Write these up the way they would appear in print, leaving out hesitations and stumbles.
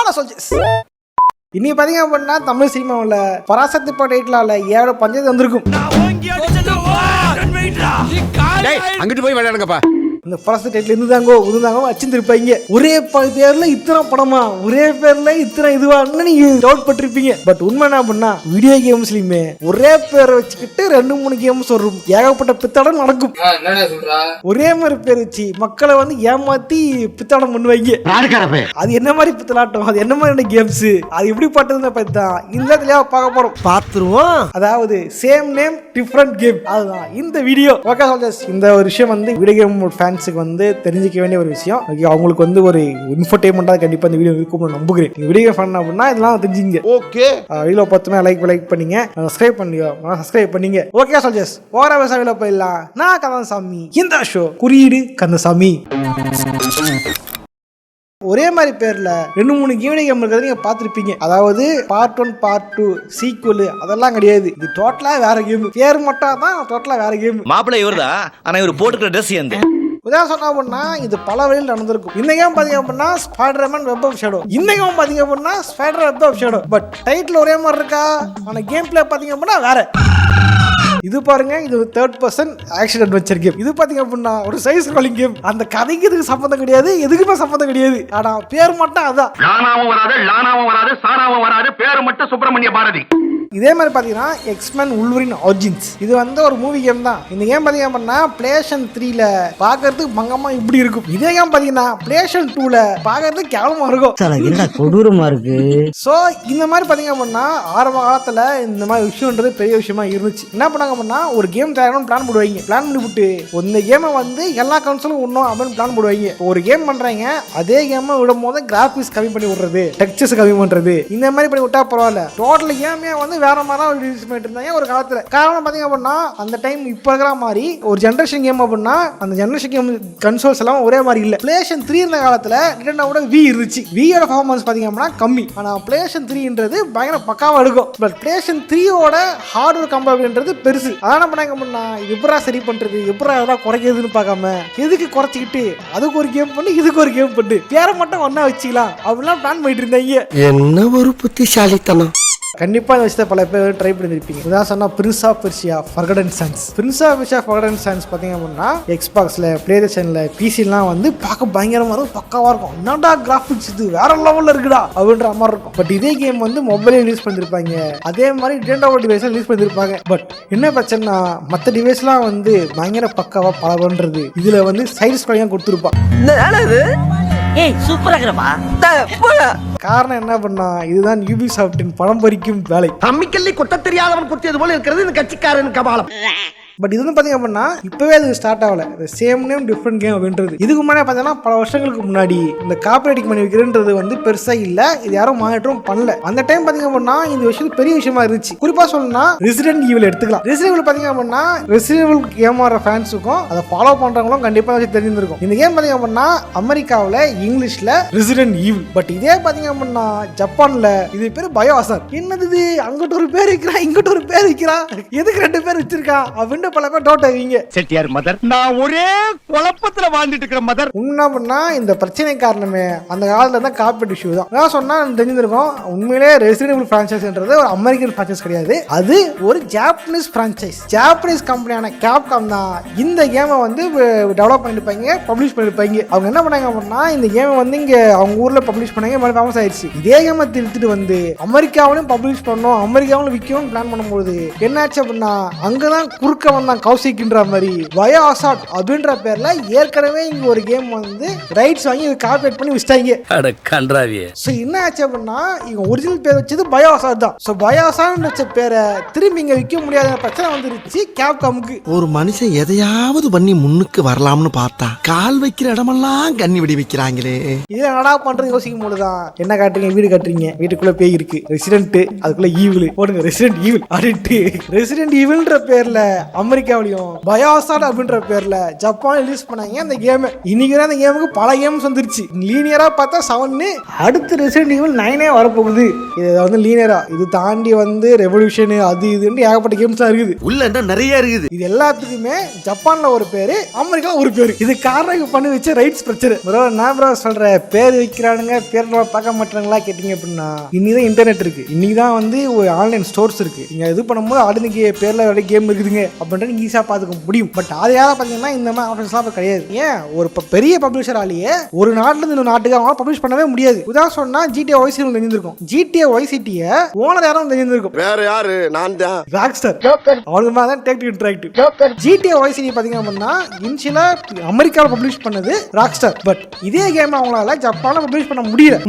Hello soldiers. இன்னைக்கு பாத்தீங்க அப்படின்னா தமிழ் சினிமாவில் பராசக்தி டைட்டிலால 7 பஞ்சாயத்து வந்திருக்கும். அங்கிட்டு போய் விளையாடுங்கப்பா. இந்த பராசக்தி டைட்டில் இருந்தாங்க வச்சிருப்பாங்க. ஒரே பேர்ல இத்தனை படமா, ஒரே பேர்ல இத்தனை இதுவான்னு நீங்க டவுட் பட்டிருப்பீங்க. பட் உண்மை என்ன பண்ணா வீடியோ கேம்ஸ்லயுமே ஒரே பேரை வச்சுக்கிட்டு 2-3 கேம்ஸ் வரும். ஏகப்பட்ட பித்தாடம் நடக்கும். ஒரே மாதிரி பேர் வச்சு மக்களை வந்து ஏமாத்தி பித்தாடம் பண்ணுவாங்க. அது என்ன மாதிரி பித்தலாட்டம், அது என்ன மாதிரி கேம்ஸ், அது எப்படி பட்டதுன்னு பார்த்தா இந்த பார்க்க போறோம், பார்த்துருவோம். அதாவது சேம் நேம் டிஃபரண்ட் கேம், அதுதான் இந்த வீடியோ. ஓகே சோல்ஜர்ஸ், இந்த ஒரு விஷயம் வந்து வீடியோ கேம் ஃபேன்ஸுக்கு வந்து தெரிஞ்சிக்க வேண்டிய ஒரு விஷயம். அவங்களுக்கு வந்து ஒரு இன்ஃபர்டைன்மெண்டா கண்டிப்பா இந்த வீடியோ இருக்கும் நம்புகிறேன். வீடியோ கேம் ஃபன் அப்படின்னா இதெல்லாம் தெரிஞ்சுங்க. ஓகே, வீடியோ பார்த்துமே லைக் பண்ணீங்க, சப்ஸ்கிரைப் பண்ணீங்க. ஓகே சோல்ஜர்ஸ், ஓர விவசாயில போயிடலாம். நான் கந்தசாமி, இந்த ஷோ குறியீடு கந்தசாமி. ஒரே மாதிரி பேர்ல 2-3 வீடியோ கேம் இருக்கிறத நீங்க பார்த்திருப்பீங்க. அதாவது பார்ட் 1 பார்ட் 2 சீக்வல் அதெல்லாம் கிடையாது. இது டோட்டலா வேற கேம். பேர் மட்டும் தான் டோட்டலா வேற கேம். மாப்பிள்ளை இவர்தான், ஆனா இவர் போட்டுக்கிற ட்ரெஸ் எந்த உதாரணம் சொன்னா அப்படின்னா இது பல வழியில் நடந்திருக்கும். இந்த கேம் பாத்தீங்க அப்படின்னா ஸ்பைடர்மேன் வெப் ஆஃப் ஷேடோ. இந்த கேம் பாத்தீங்க அப்படின்னா spider web of shadow. But title ஒரே மாதிரி இருக்கா, ஆனா கேம் பிளே பாத்தீங்க அப்படின்னா வேற. இது பாருங்க, இது 3rd person action adventure game. இது பாத்தீங்க அப்படின்னா ஒரு சைஸ் ஸ்க்ரோலிங் கேம். அந்த கதைக்கு இதுக்கு சம்பந்தம் கிடையாது, எதுக்குமே சம்பந்தம் கிடையாது. ஆனா பேர் மட்டும் அதான். லானாவும் வராது, சாராவும் வராது, பேர் மட்டும் சுப்பிரமணிய பாரதி. இதே மாதிரி பாத்தீங்கன்னா எக்ஸ்மேன் உல்வரின் ஆரிஜின்ஸ், இது வந்து ஒரு மூவி கேம் தான். இந்த கேம் பாத்தீங்க அப்படின்னா PlayStation 3ல பாக்குறதுக்கு பங்கமா இப்படி இருக்கும். இதே கேம் பாத்தீங்கன்னா PlayStation 2ல பாக்குறதுக்கு கேவலமா இருக்கும், கொடூரமா இருக்கு. சோ இந்த மாதிரி பாத்தீங்க அப்படின்னா ஆரம்ப காலத்துல இந்த மாதிரி விஷயம்ன்றது பெரிய விஷயமா இருந்துச்சு. என்ன பண்ணாங்க அப்படின்னா ஒரு கேம் தயாரிக்கணும் பிளான் போடுவாங்க. பிளான் பண்ணிவிட்டு இந்த கேமை வந்து எல்லா கன்சோலும் விடணும் அப்படின்னு பிளான் போடுவாங்க. ஒரு கேம் பண்றாங்க, அதே கேமை விடும் போது கிராபிக்ஸ் கம்மி பண்ணி விடுறது, டெக்ஸ்சர்ஸ் கம்மி பண்றது, இந்த மாதிரி பண்ணி விட்டா பரவாயில்ல. டோட்டல் கேமே வந்து வேற மாதிரி ரிலீஸ் பண்ணிட்டு இருந்தாங்க ஒரு காலத்துல. காரணம் பாத்தீங்க அப்படின்னா அந்த டைம் இப்ப இருக்கிற மாதிரி ஒரு ஜெனரேஷன் கேம் அப்படின்னா அந்த ஜெனரேஷன் கேம் கன்சோல்ஸ் எல்லாம் ஒரே மாதிரி இல்ல. PlayStation 3 இருந்த காலத்துல நிண்டெண்டோட Wii இருந்துச்சு. Wiiயோட பெர்ஃபார்மன்ஸ் பாத்தீங்க அப்படின்னா கம்மி, ஆனா PlayStation 3ன்றது பயங்கர பக்காவா இருக்கும். பட் PlayStation 3யோட ஹார்ட்வேர் கம்பேபிலிட்டின்றது பெருசு. அதான் பண்ணாங்க அப்படின்னா இது எப்பரா சரி பண்றது, எப்பரா ஏதாவது குறைக்கிறதுன்னு பார்க்காம எதுக்கு குறைச்சிக்கிட்டு அதுக்கு ஒரு கேம் பண்ணி இதுக்கு ஒரு கேம் பண்ணி பேரை மட்டும் ஒன்னா வச்சுக்கலாம் அப்படிலாம் பிளான் பண்ணிட்டு இருந்தாங்க. என்ன ஒரு புத்திசாலித்தனம். கண்டிப்பா இந்த விஷயத்தை பல பேர் ட்ரை பண்ணிருப்பீங்க. இதான் சொன்னா Prince of Persia Forgotten Sands. Prince of Persia Forgotten Sands பாத்தீங்க அப்படின்னா எக்ஸ்பாக்ஸ்ல, பிளேஸ்டேஷன்ல, பிசிலாம் வந்து பார்க்க பயங்கரமா இருக்கும், பக்காவா இருக்கும். என்னடா கிராபிக்ஸ் இது வேற லெவல்ல இருக்குடா அப்படின்ற மாதிரி இருக்கும். பட் இதே கேம் வந்து மொபைல் ரிலீஸ் பண்ணிருப்பாங்க, அதே மாதிரி Nintendo டிவைஸ் ரிலீஸ் பண்ணிருப்பாங்க. பட் என்ன பிரச்சனைனா மற்ற டிவைஸ்லாம் வந்து பயங்கர பக்காவா பலவன்றது இதுல வந்து சைடு ஸ்க்ரோலிங் கொடுத்துருப்பான். ஏய் சூப்பரா இருக்குடா. காரணம் என்ன பண்ணா இதுதான் யூபிசாஃப்ட்டின் பணம் பறிக்கும் வேலை. அம்மிக்கல்லி கொட்ட தெரியாதவன் குத்தியது போல இருக்கிறது இந்த கட்சிக்காரன் கபாலம். பட் இது வந்து பாத்தீங்க அப்படின்னா இப்பவே அது ஸ்டார்ட் ஆகல. சேம் நேம் டிஃப்ரெண்ட் கேம் அப்படின்றது இதுக்கு முன்னாடி பார்த்தீங்கன்னா பல வருஷங்களுக்கு முன்னாடி இந்த காப்பிரைட்டிங் பண்ணி வைக்கிறன்றது வந்து பெருசா இல்ல, இது யாரும் மானிட்டரும் பண்ணல. அந்த டைம் பாத்தீங்க அப்படின்னா இந்த விஷயம் பெரிய விஷயமா இருந்துச்சு. குறிப்பா சொல்லணும்னா ரெசிடென்ட் ஈவில் எடுத்துக்கலாம். ரெசிடென்ட் ஈவில் பாத்தீங்க அப்படின்னா ரெசிடென்ட் ஈவில் கேம் ஆடுற ஃபேன்ஸுக்கும் அதை ஃபாலோ பண்றவங்களும் கண்டிப்பா வச்சு தெரிஞ்சிருக்கும். இந்த கேம் பாத்தீங்க அப்படின்னா அமெரிக்காவில் இங்கிலீஷ்ல ரெசிடென்ட் ஈவில். பட் இதே பாத்தீங்க அப்படின்னா ஜப்பான்ல இது பேரு பயோஹாசார்ட். என்னது இது, அங்கிட்ட ஒரு பேர் வைக்கிறா இங்கிட்ட ஒரு பேர் வைக்கிறா, எதுக்கு 2 பேர் வச்சிருக்கா அப்படின்னு பல பேர் டவுட் ஆவீங்க. செட்டியார் மதர், நான் ஒரே குழப்பத்துல வாழ்ந்துட்டு இருக்கிற மதர். உண்மை பண்ணா இந்த பிரச்சனை காரணமே அந்த காலத்துல தான் காப்பிரைட் இஷ்யூ தான். நான் சொன்னா தெரிஞ்சிருக்கோம், உண்மையிலே ரெசிடென்ட் ஈவில் பிரான்சைஸ்ன்றது ஒரு அமெரிக்கன் பிரான்சைஸ் கிடையாது, அது ஒரு ஜாப்பனீஸ் பிரான்சைஸ். ஜாப்பனீஸ் கம்பெனியான கேப்காம் தான் இந்த கேமை வந்து டெவலப் பண்ணிருப்பாங்க, பப்ளிஷ் பண்ணிருப்பாங்க. அவங்க என்ன பண்ணாங்க அப்படின்னா இந்த கேமை வந்து இங்க அவங்க ஊர்ல பப்ளிஷ் பண்ணாங்க, ஃபேமஸ் ஆயிடுச்சு. இதே கேமை திருத்திட்டு வந்து அமெரிக்காவிலும் பப்ளிஷ் பண்ணோம், அமெரிக்காவிலும் விற்கவும் பிளான் பண்ணும்போது என்னாச்சு அப்படின்னா அங்கதான் குறுக்க வந்தான் கௌசிக்ன்ற மாதிரி பயோஹாசார்ட் அப்படின்ற பேர்ல ஏற்கனவே இங்க ஒரு கேம் வந்து ரைட்ஸ் வாங்கி காப்பிரைட் பண்ணி வச்சிட்டாங்க. அட கன்றாவியே. சோ என்ன ஆச்சு அப்படின்னா இவங்க ஒரிஜினல் பேர் வச்சது பயோஹாசார்ட் தான். சோ பயோஹாசார்ட் வச்ச பேரை திரும்பி இங்க விற்க முடியாத பிரச்சனை வந்துருச்சு கேப்காமுக்கு. ஒரு மனுஷன் எதையாவது பண்ணி முன்னுக்கு வரலாம்னு பார்த்தா கால் வைக்கிற இடமெல்லாம் கண்ணி விடி வைக்கிறாங்களே. இதை நடா பண்றது யோசிக்கும் போதுதான் என்ன காட்டுறீங்க, வீடு காட்டுறீங்க, வீட்டுக்குள்ள பேய் இருக்கு, ரெசிடென்ட் அதுக்குள்ள ஈவில் போடுங்க, ரெசிடென்ட் ஈவில் அப்படின்ட்டு ரெசிடென்ட் ஈவில்ன்ற பேர்ல அமெரிக்காவிலையும் பயோசாட் அப்படின்ற பேர்ல ஜப்பான் ரிலீஸ் பண்ணாங்க அந்த கேம். இன்னைக்கு அந்த கேமுக்கு பல கேம்ஸ் வந்துருச்சு. லீனியரா பார்த்தா 7, அடுத்து ரெசிடென்ட் ஈவில் 9 வரப்போகுது. இது வந்து லீனியரா, இது தாண்டி வந்து ரெவல்யூஷன் அது இதுன்னு ஏகப்பட்ட கேம்ஸ் இருக்குது. உள்ள என்ன நிறைய இருக்குது. இது எல்லாத்துக்குமே ஜப்பான்ல ஒரு பேரு, அமெரிக்கா ஒரு பேரு. இது காரணம் பண்ணி வச்ச ரைட்ஸ் பிரச்சனை. ப்ரோ நான் ப்ரோ சொல்ற பேர் வைக்கிறானுங்க, பேர் பார்க்க மாட்டாங்களா கேட்டீங்க அப்படின்னா, இன்னைக்குதான் இன்டர்நெட் இருக்கு, இன்னைக்குதான் வந்து ஒரு ஆன்லைன் ஸ்டோர்ஸ் இருக்கு. நீங்க இது பண்ணும்போது அடுத்த பேர்ல கேம் இருக்குதுங்க அப்படின்ட்டு நீங்க ஈஸியா பாத்துக்க முடியும். பட் அது யாரா பாத்தீங்கன்னா இந்த மாதிரி ஆப்ஷன்ஸ்லாம் கிடையாது. ஏன் ஒரு பெரிய பப்ளிஷராலேயே ஒரு நாட்டுல இருந்து இன்னொரு நாட்டுக்கு அவங்க பப்ளிஷ் பண்ணவே முடியாது. உதாரணம் சொன்னா GTA Vice City தெரிஞ்சிருக்கும். GTA Vice City ஓனர் யாரும் தெரிஞ்சிருக்கும். வேற யாரு? நான் தான். ராக்ஸ்டார். அவங்களுக்கு மேல தான் take interactive. GTA Vice City பாத்தீங்க அப்படின்னா இனிஷியலா அமெரிக்கால பப்ளிஷ் பண்ணது ராக்ஸ்டார். பட் இதே கேம் அவங்களால ஜப்பான்ல பப்ளிஷ் பண்ண முடியல.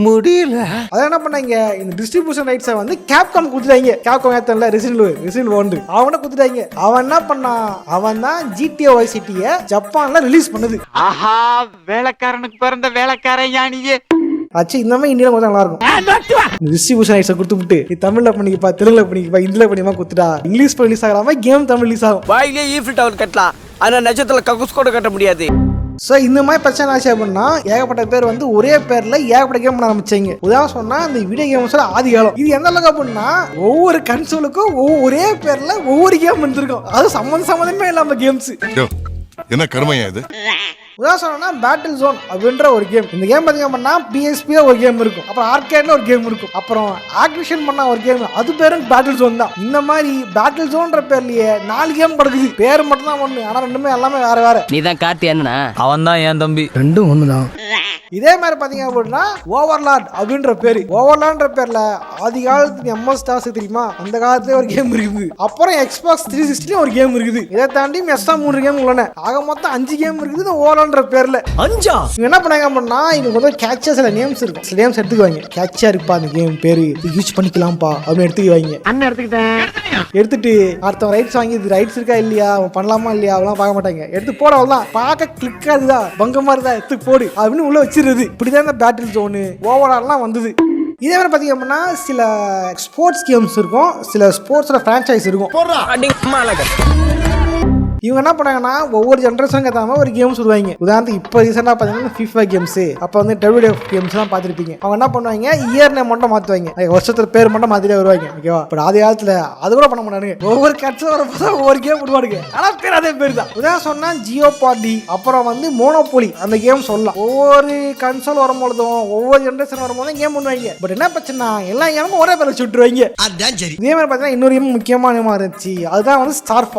அத என்ன பண்ணாங்க, இந்த டிஸ்ட்ரிபியூஷன் ரைட்ஸை வந்து கேப்காம் கொடுத்துட்டாங்க. கேப்காம் ஏத்தன்ல ரெசிடென்ட் 1 அவனை கொடுத்துட்டாங்க. அவன் என்ன பண்ணா, அவன் தான் GTA Vice City ஜப்பான்ல ரிலீஸ் பண்ணது. ஆஹா, வேலைக்காரனுக்கு பிறந்த வேலைக்காரன் யானியே. ஆச்சு இந்த மாதிரி இந்தியாவில் கொஞ்சம் நல்லா இருக்கும். டிஸ்ட்ரிபியூஷன் ரைட்ஸை கொடுத்துட்டு நீ தமிழ்ல பண்ணிக்கப்பா, தெலுங்குல பண்ணிக்கப்பா, ஹிந்தில பண்ணிப்பா கொடுத்துட்டா இங்கிலீஷ் ரிலீஸ் ஆகாம கேம் தமிழ் ரிலீஸ் ஆகும். வாயிலே ஈஃபில் டவர் கட்டலாம், ஆனா நட்சத்திரத்துல கக்கூஸ் கூட கட்ட முடியாது. ஸோ இந்த மாதிரி பிரச்சனை ஆச்சு அப்படின்னா ஏகப்பட்ட பேர் வந்து ஒரே பேர்ல ஏகப்பட்ட கேம் பண்ண ஆரம்பிச்சாங்க. உதாரணம் சொன்னா இந்த வீடியோ கேம்ஸோட ஆதி காலம். இது எந்த அளவுக்கு அப்படின்னா ஒவ்வொரு கன்சோலுக்கும் ஒரே பேர்ல ஒவ்வொரு கேம் இருந்திருக்கும். அது சம்மந்தமே இல்லாம கேம்ஸ். என்ன கருமையா இது? உதாரணம் பேட்டில் ஜோன் அப்படின்ற ஒரு கேம். இந்த கேம் பாத்தீங்க அப்படின்னா PSP ஒரு கேம் இருக்கும், அப்புறம் ஆர்கேட்ல ஒரு கேம் இருக்கும், அப்புறம் ஆக்டிவேஷன் பண்ண ஒரு கேம், அது பேரும் பேட்டில் ஜோன் தான். இந்த மாதிரி பேட்டில் ஜோன்ற பேர்லயே 4 கேம் கிடக்குது. பேர் மட்டும் தான் ஒண்ணு, ஆனா ரெண்டுமே எல்லாமே வேற வேற. நீ தான் கார்த்தி அண்ணனா? அவன் தான் என் தம்பி. ரெண்டும் ஒண்ணுதான். இதே மாதிரி பாத்தீங்க அப்படின்னா ஓவர்லார்ட் அப்படின்ற பேரு, ஓவர்லார்ட்ன்ற பேர்ல ஆதி காலத்துக்கு MS DOS தெரியுமா, அந்த காலத்துல ஒரு கேம் இருக்குது. அப்புறம் Xbox 360 ஒரு கேம் இருக்குது. இதை தாண்டி எக்ஸ்ட்ரா 3 கேம் உள்ளன. ஆக மொத்தம் 5 கேம் இருக்குது இந்த ஓவர்லார்ட்ன்ற பேர்ல. 5 இவங்க என்ன பண்ணாங்க அப்படின்னா, இவங்க வந்து கேட்சா சில நேம்ஸ் இருக்கும், சில நேம்ஸ் எடுத்துக்குவாங்க. கேட்சா இருப்பா அந்த கேம் பேரு யூஸ் பண்ணிக்கலாம்ப்பா அப்படின்னு எடுத்துக்குவாங்க. அண்ணன் எடுத்துக்கிட்டேன். எடுத்துட்டு அடுத்த ரைட்ஸ் வாங்கி இது ரைட்ஸ் இருக்கா இல்லையா, பண்ணலாமா இல்லையா அதெல்லாம் பார்க்க மாட்டாங்க. எடுத்து போட அவ்வளவுதான், பார்க்க கிளிக் ஆகுதா பங்கமா இருந்தா எடுத்து போடு அப்படின்னு உள்ள வச்சு. இப்படிதான் இந்த பேட்டில் ஜோனு ஓவரால்லாம் வந்தது. இதே மாதிரி பாத்தீங்க அப்படின்னா சில ஸ்போர்ட்ஸ் கேம்ஸ் இருக்கும், சில ஸ்போர்ட்ஸோட பிரான்ச்சைஸ் இருக்கும். இவங்க என்ன பண்ணாங்கன்னா ஒவ்வொரு ஜென்ரேஷனுக்கு ஏற்ற மாதிரி ஒரு கேம்ஸ் வருவாங்க. உதாரணத்துக்கு இப்போ ரீசெண்டாக பார்த்தீங்கன்னா FIFA கேம்ஸ், அப்போ வந்து WWF கேம்ஸ்லாம் பார்த்துருப்பீங்க. அவங்க என்ன பண்ணுவாங்க, இயர் நேம் மட்டும் மாற்றுவாங்க, வருஷத்துல பேர் மட்டும் மாற்றிட்டே வருவாங்க. ஓகேவா? பட் ஆதி காலத்தில் அது கூட பண்ண மாட்டானுங்க. ஒவ்வொரு கேட்ஸும் வரப்போ ஒவ்வொரு கேம் விடுவானுங்க, ஆனால் பேர் அதே பேர் தான். உதாரணம் சொன்னால் ஜியோபார்டி, அப்புறம் வந்து மோனோபோலி அந்த கேம் சொல்லலாம். ஒவ்வொரு கன்சோல் வரும்பொழுதும் ஒவ்வொரு ஜென்ரேஷன் வரும்போதும் கேம் பண்ணுவாங்க. பட் என்ன பிரச்சனை, எல்லா கேமும் ஒரே பேர் வச்சு விட்டுருவாங்க. இதே மாதிரி பார்த்தீங்கன்னா இன்னொரு கேம் முக்கியமான நேமாக இருந்துச்சு, அதுதான் வந்து ஸ்டார்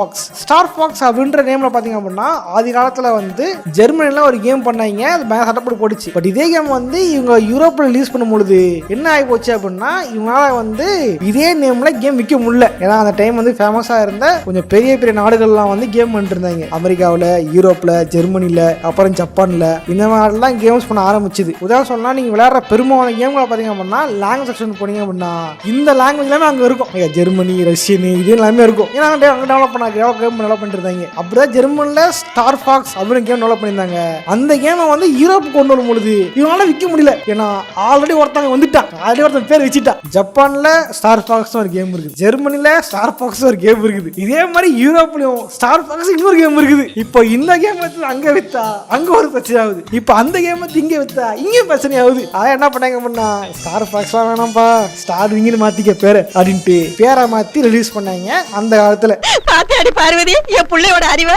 ஃபாக்ஸ் அப்படின்ற நேம்ல பாத்தீங்க அப்படின்னா ஆதி காலத்துல வந்து ஜெர்மனில ஒரு கேம் பண்ணாங்க, அது மேல சட்டப்படி போடுச்சு. பட் இதே கேம் வந்து இவங்க யூரோப்ல ரிலீஸ் பண்ணும்பொழுது என்ன ஆகி போச்சு அப்படின்னா, இவங்களால வந்து இதே நேம்ல கேம் விற்க முடியல. ஏன்னா அந்த டைம் வந்து ஃபேமஸா இருந்த கொஞ்சம் பெரிய பெரிய நாடுகள்லாம் வந்து கேம் பண்ணிட்டு இருந்தாங்க. அமெரிக்காவில், யூரோப்ல, ஜெர்மனில, அப்புறம் ஜப்பான்ல இந்த மாதிரிலாம் கேம்ஸ் பண்ண ஆரம்பிச்சுது. உதாரணம் சொன்னா நீங்க விளையாடுற பெரும்பாலான கேம்களை பாத்தீங்க அப்படின்னா லாங்குவேஜ் செக்ஷன் போனீங்க அப்படின்னா இந்த லாங்குவேஜ் எல்லாமே அங்க இருக்கும். ஜெர்மனி, ரஷ்யன் இது எல்லாமே இருக்கும். ஏன்னா அங்க டெவலப் பண்ண கேம் டெவலப் பண்ணிட்டு இருந்தாங்க. அப்படிதான் ஜெர்மன்ல ஸ்டார் ஃபாக்ஸ் அப்படின்னு கேம் டெவலப் பண்ணியிருந்தாங்க. அந்த கேமை வந்து யூரோப் கொண்டு வரும் பொழுது இவங்களால விற்க முடியல. ஏன்னா ஆல்ரெடி ஒருத்தங்க வந்துட்டான், ஆல்ரெடி ஒருத்தன் பேர் வச்சுட்டான். ஜப்பான்ல ஸ்டார் ஃபாக்ஸ் ஒரு கேம் இருக்குது, ஜெர்மனில ஸ்டார் ஃபாக்ஸ் ஒரு கேம் இருக்குது. இதே மாதிரி யூரோப்லயும் ஸ்டார் ஃபாக்ஸ் இன்னொரு கேம் இருக்குது. இப்போ இந்த கேம் வந்து அங்க வித்தா அங்க ஒரு பிரச்சனை ஆகுது, இப்போ அந்த கேம் வந்து இங்க வித்தா இங்க பிரச்சனை ஆகுது. அதான் என்ன பண்ணாங்க அப்படின்னா, ஸ்டார் ஃபாக்ஸ்லாம் வேணாம்பா, ஸ்டார் விங்னு மாத்திக்க பேரு அப்படின்ட்டு பேரை மாத்தி ரிலீஸ் பண்ணாங்க அந்த காலத்துல. பார்வதி என் பிள்ளையோட அறிவை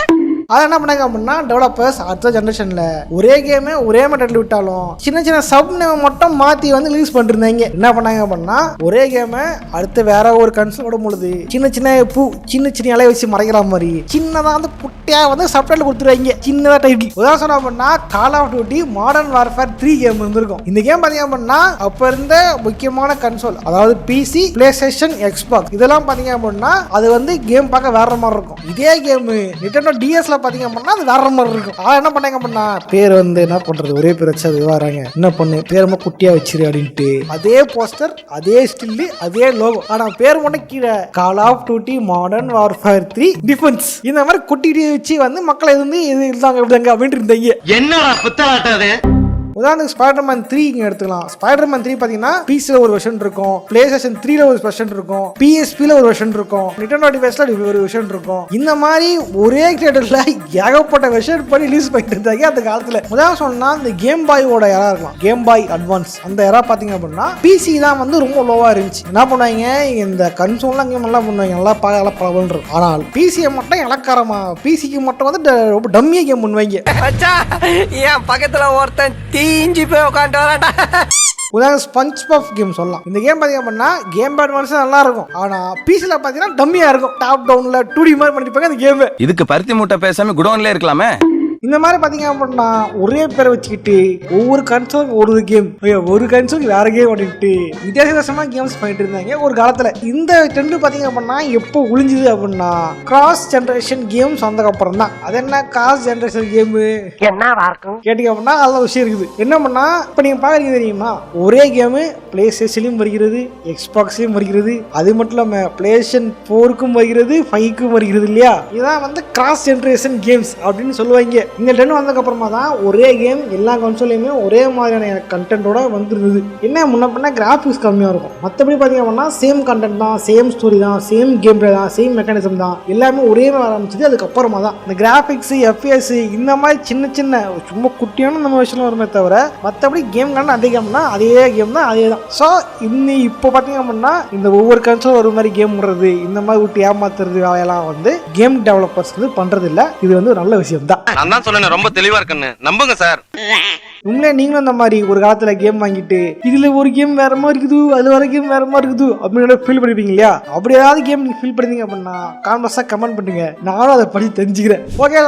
அதை என்ன பண்ணாங்க அப்படின்னா டெவலப்பர்ஸ் அடுத்த ஜென்ரேஷன்ல ஒரே கேமே ஒரே மாதிரி விட்டாலும் சின்ன சின்ன சப் நேம் மட்டும் மாத்தி வந்து ரிலீஸ் பண்ணிருந்தாங்க. என்ன பண்ணாங்க அப்படின்னா ஒரே கேமை அடுத்து வேற ஒரு கன்சோல் விடும் பொழுது சின்ன சின்ன பூ சின்ன சின்ன இலைய வச்சு மறைக்கிற மாதிரி சின்னதா வந்து குட்டியா வந்து சப்டைட்டில் கொடுத்துருவாங்க, சின்னதா டைட்டில். உதாரணம் சொன்னா அப்படின்னா Call of Duty Modern Warfare 3 game இருந்திருக்கும். இந்த கேம் பாத்தீங்க அப்படின்னா அப்ப இருந்த முக்கியமான கன்சோல், அதாவது PC, PlayStation, Xbox இதெல்லாம் பாத்தீங்க அப்படின்னா அது வந்து கேம் பார்க்க வேற மாதிரி இருக்கும். இதே கேம் Nintendo DS பாத்தீங்க அப்படின்னா அது வேற மாதிரி இருக்கும். என்ன பண்ணாங்க அப்படின்னா பேர் வந்து என்ன பண்றது, ஒரே பேர் வச்சு அது வராங்க, என்ன பண்ணு பேர் மட்டும் குட்டியா வச்சிரு அப்படின்ட்டு அதே போஸ்டர், அதே ஸ்டில்லு, அதே லோகோ, ஆனா பேர் மட்டும் கீழே Call of Duty Modern Warfare 3 defence இந்த மாதிரி குட்டி வச்சு வந்து மக்களை இருந்து இது இருந்தாங்க அப்படிங்க அப்படின்ட்டு இருந்தாங்க. என்னடா புத்தாட்டாது உதாரணத்துக்கு ஸ்பைடர்மேன் 3 இங்க எடுத்துக்கலாம். ஸ்பைடர்மேன் 3 பாத்தீங்கன்னா பிசில ஒரு வெர்ஷன் இருக்கும், PlayStation 3ல ஒரு வெர்ஷன் இருக்கும், PSPல ஒரு வெர்ஷன் இருக்கும், Nintendo டிவைஸ்ல ஒரு வெர்ஷன் இருக்கும். இந்த மாதிரி ஒரே கிரியேட்டர்ல ஏகப்பட்ட வெர்ஷன் பண்ணி ரிலீஸ் பண்ணிட்டு இருந்தாங்க அந்த காலத்துல. முதல்ல சொன்னா இந்த கேம் பாயோட எரா இருக்கலாம், கேம் பாய் அட்வான்ஸ் அந்த எரா பாத்தீங்க அப்படின்னா பிசி தான் வந்து ரொம்ப லோவா இருந்துச்சு. என்ன பண்ணுவாங்க, இந்த கன்சோல்லாம் கேம் எல்லாம் பண்ணுவாங்க, நல்லா பார்க்கலாம் பரவல் இருக்கும். ஆனால் பிசியை மட்டும் இலக்காரமா, பிசிக்கு மட்டும் வந்து ரொம்ப டம்மியா கேம் பண்ணுவாங்க. என் பக்கத்துல ஒருத்தன் தீஞ்சு போய் உட்காந்து வரான்டா. உதாரணம் ஸ்பஞ்ச் பஃப் கேம் சொல்லலாம். இந்த கேம் பாத்தீங்க அப்படின்னா கேம் அட்வான்ஸ் நல்லா இருக்கும், ஆனா பிசில பாத்தீங்கன்னா டம்மியா இருக்கும். டாப் டவுன்ல 2D மாதிரி பண்ணிருப்பாங்க அந்த கேம். இதுக்கு பருத்தி மூட்டை பேசாம குடோன்ல இருக்கலாமே. இந்த மாதிரி பாத்தீங்க அப்படின்னா ஒரே பேரை வச்சுக்கிட்டு ஒவ்வொரு கன்சோல் ஒரு கேம், ஒரு கன்சோல் வேற கேம் அப்படின்ட்டு வித்தியாசமா கேம்ஸ் பண்ணிட்டு இருந்தாங்க ஒரு காலத்துல. இந்த ட்ரெண்ட் பாத்தீங்க அப்படின்னா எப்போ ஒளிஞ்சுது அப்படின்னா கிராஸ் ஜெனரேஷன் கேம்ஸ் வந்ததுக்கு அப்புறம் தான். அது என்ன கிராஸ் ஜெனரேஷன் கேம் கேட்டீங்க அப்படின்னா அதுல விஷயம் இருக்குது. என்ன பண்ணா இப்ப நீங்க பாக்குறீங்க தெரியுமா, ஒரே கேமு பிளேஸ்டேஷன்லயும் வருகிறது, எக்ஸ்பாக்ஸ்லயும் வருகிறது, அது மட்டும் இல்லாம பிளேஸ்டேஷன் 4க்கும் வருகிறது, 5க்கும் வருகிறது இல்லையா. இதான் வந்து கிராஸ் ஜெனரேஷன் கேம்ஸ் அப்படின்னு சொல்லுவாங்க. இந்த ட்ரெண்ட் வந்ததுக்கு அப்புறமா தான் ஒரே கேம் எல்லா கன்சோலையுமே ஒரே மாதிரியான கண்டென்ட்டோட வந்துருது. என்ன முன்ன பண்ணா கிராஃபிக்ஸ் கம்மியா இருக்கும், மற்றபடி பாத்தீங்க அப்படின்னா சேம் கண்டென்ட் தான், சேம் ஸ்டோரி தான், சேம் கேம் பிளே தான், சேம் மெக்கானிசம் தான், எல்லாமே ஒரே மாதிரி ஆரம்பிச்சது. அதுக்கப்புறமா தான் இந்த கிராஃபிக்ஸ், FPS இந்த மாதிரி சின்ன சின்ன சும்மா குட்டியான நம்ம விஷயம் வருமே தவிர மற்றபடி கேம் கண்டென்ட் அதே கேம்னா அதே கேம் தான், அதே தான். ஸோ இப்போ பாத்தீங்க அப்படின்னா இந்த ஒவ்வொரு கன்சோல் ஒரு மாதிரி கேம் விடுறது, இந்த மாதிரி விட்டு ஏமாத்துறது வேலையெல்லாம் வந்து கேம் டெவலப்பர்ஸ் வந்து பண்றது இல்ல. இது வந்து ஒரு நல்ல விஷயம் தான். நான் தான் சொன்னேன் ரொம்ப தெளிவா இருக்குன்னு, நம்புங்க சார். உண்மையிலே நீங்களும் இந்த மாதிரி ஒரு காலத்துல கேம் வாங்கிட்டு இதுல ஒரு கேம் வேற மாதிரி இருக்குது, அது வர கேம் வேற மாதிரி இருக்குது அப்படின்னு ஃபீல் பண்ணிருப்பீங்க இல்லையா. அப்படி ஏதாவது கேம் நீங்க ஃபீல் பண்ணீங்க அப்படின்னா கான்வர்ஸா கமெண்ட் பண்ணுங்க, நானும் அதை படி தெரிஞ்சுக்கிறேன். ஓகே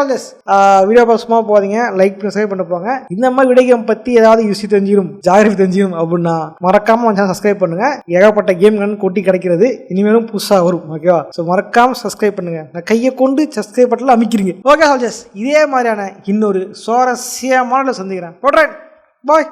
வீடியோ சும்மா போதீங்க, லைக் பண்ணி சப்ஸ்கிரைப் பண்ண போங்க. இந்த மாதிரி வீடியோ கேம் பத்தி ஏதாவது யூஸ் தெரிஞ்சிடும், ஜாகிரபி தெரிஞ்சிடும் அப்படின்னா மறக்காம சப்ஸ்கிரைப் பண்ணுங்க. ஏகப்பட்ட கேம் கொட்டி கிடைக்கிறது, இனிமேலும் புதுசா வரும். ஓகேவா, ஸோ மறக்காம சப்ஸ்கிரைப் பண்ணுங்க. நான் கையை கொண்டு சப்ஸ்கிரைப் பட்டல அமைக்கிறீங்க. ஓகே இதே மாதிரியான இன்னொரு சுவாரஸ்யமான சந்திக்கிறேன். போடுறேன், பாய்.